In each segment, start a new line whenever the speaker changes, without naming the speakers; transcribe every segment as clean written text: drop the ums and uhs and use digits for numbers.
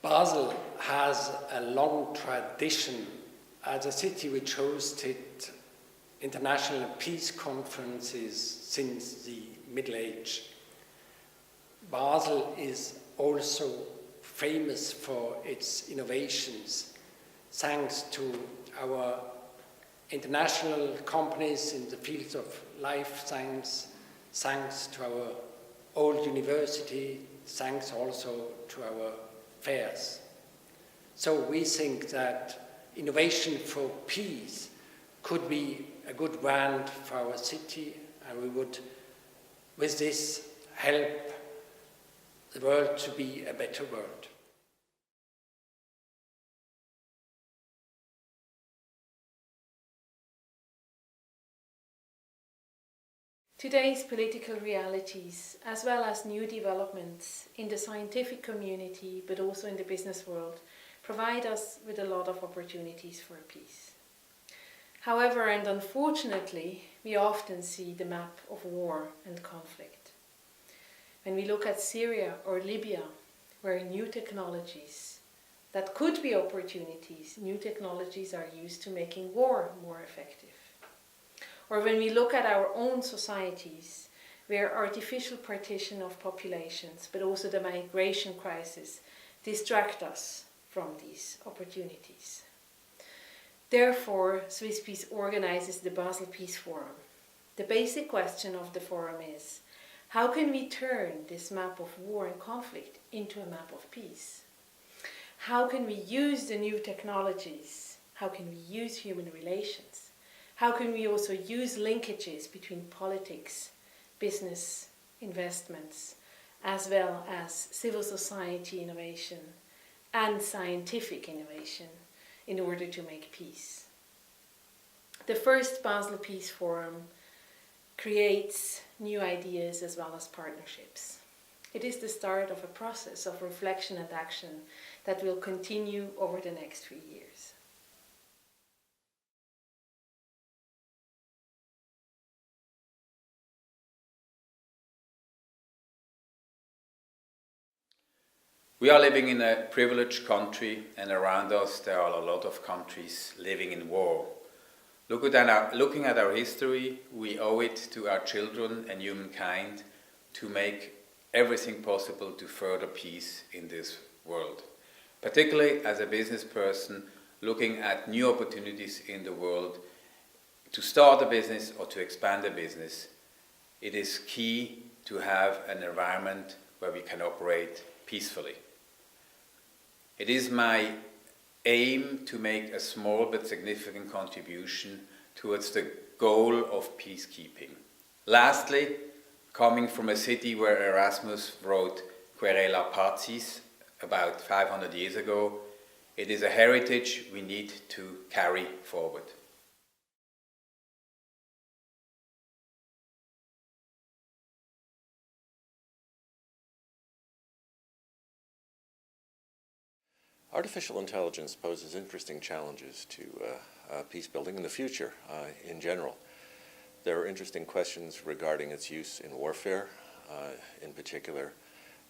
Basel has a long tradition as a city which hosted international peace conferences since the Middle Age. Basel is also famous for its innovations, thanks to our international companies in the fields of life science, thanks to our old university, thanks also to our fairs. So we think that innovation for peace could be a good brand for our city, and we would, with this, help the world to be a better world.
Today's political realities, as well as new developments in the scientific community, but also in the business world, provide us with a lot of opportunities for peace. However, and unfortunately, we often see the map of war and conflict. When we look at Syria or Libya, where new technologies that could be opportunities, new technologies are used to making war more effective. Or when we look at our own societies, where artificial partition of populations, but also the migration crisis, distract us from these opportunities. Therefore, SWISSPEACE organizes the Basel Peace Forum. The basic question of the forum is, how can we turn this map of war and conflict into a map of peace? How can we use the new technologies? How can we use human relations? How can we also use linkages between politics, business, investments, as well as civil society innovation and scientific innovation in order to make peace? The first Basel Peace Forum creates new ideas as well as partnerships. It is the start of a process of reflection and action that will continue over the next 3 years.
We are living in a privileged country, and around us there are a lot of countries living in war. Looking at our history, we owe it to our children and humankind to make everything possible to further peace in this world. Particularly as a business person looking at new opportunities in the world to start a business or to expand a business, it is key to have an environment where we can operate peacefully. It is my aim to make a small but significant contribution towards the goal of peacekeeping. Lastly, coming from a city where Erasmus wrote Querela Pacis about 500 years ago, it is a heritage we need to carry forward.
Artificial intelligence poses interesting challenges to peace building in the future in general. There are interesting questions regarding its use in warfare. In particular,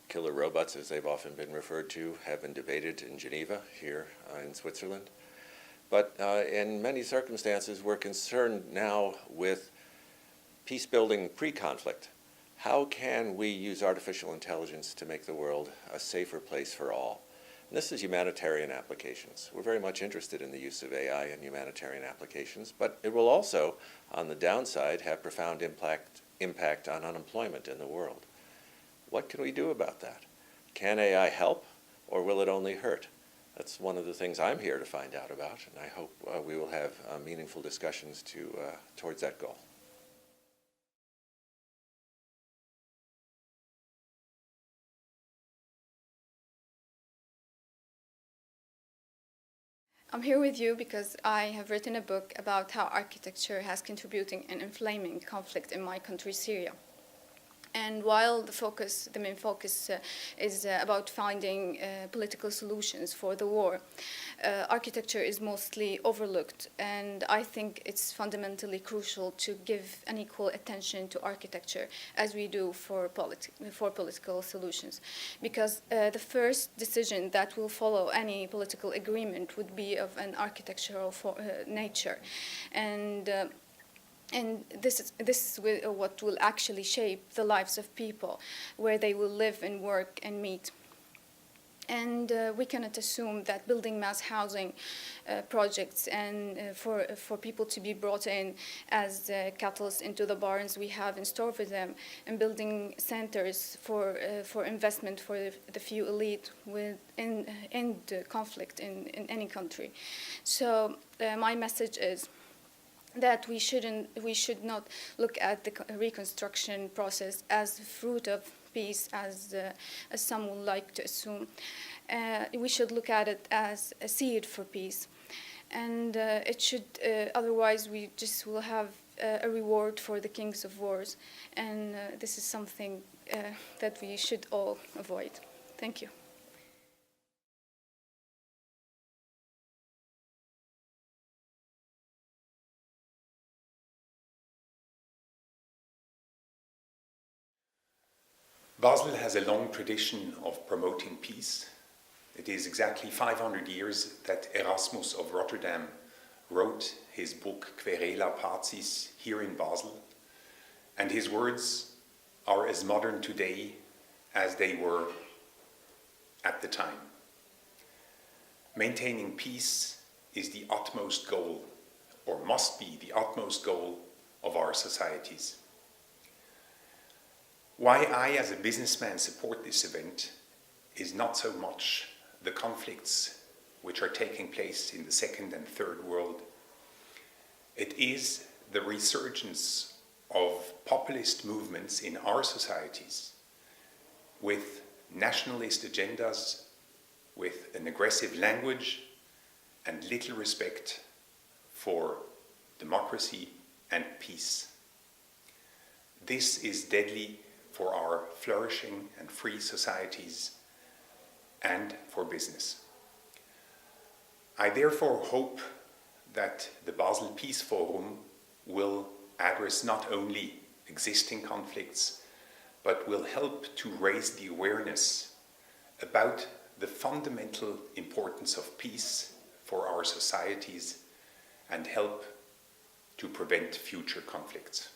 killer robots, as they've often been referred to, have been debated in Geneva, here in Switzerland. But in many circumstances, we're concerned now with peace building pre-conflict. How can we use artificial intelligence to make the world a safer place for all? And this is humanitarian applications. We're very much interested in the use of AI in humanitarian applications, but it will also, on the downside, have profound impact on unemployment in the world. What can we do about that? Can AI help, or will it only hurt? That's one of the things I'm here to find out about, and I hope we will have meaningful discussions towards that goal.
I'm here with you because I have written a book about how architecture has contributed in inflaming conflict in my country, Syria. And while the main focus is about finding political solutions for the war, architecture is mostly overlooked, and I think it's fundamentally crucial to give an equal attention to architecture as we do for political solutions, because the first decision that will follow any political agreement would be of an architectural nature, and this is what will actually shape the lives of people, where they will live and work and meet. And we cannot assume that building mass housing projects and for people to be brought in as cattle into the barns we have in store for them, and building centers for investment for the few elite will end conflict in any country. So my message is that we should not look at the reconstruction process as a fruit of peace, as some would like to assume. We should look at it as a seed for peace, and it should. Otherwise, we just will have a reward for the kings of wars, and this is something that we should all avoid. Thank you.
Basel has a long tradition of promoting peace. It is exactly 500 years that Erasmus of Rotterdam wrote his book Querela Pacis here in Basel, and his words are as modern today as they were at the time. Maintaining peace is the utmost goal, or must be the utmost goal, of our societies. Why I, as a businessman, support this event is not so much the conflicts which are taking place in the second and third world. It is the resurgence of populist movements in our societies with nationalist agendas, with an aggressive language and little respect for democracy and peace. This is deadly for our flourishing and free societies and for business. I therefore hope that the Basel Peace Forum will address not only existing conflicts, but will help to raise the awareness about the fundamental importance of peace for our societies and help to prevent future conflicts.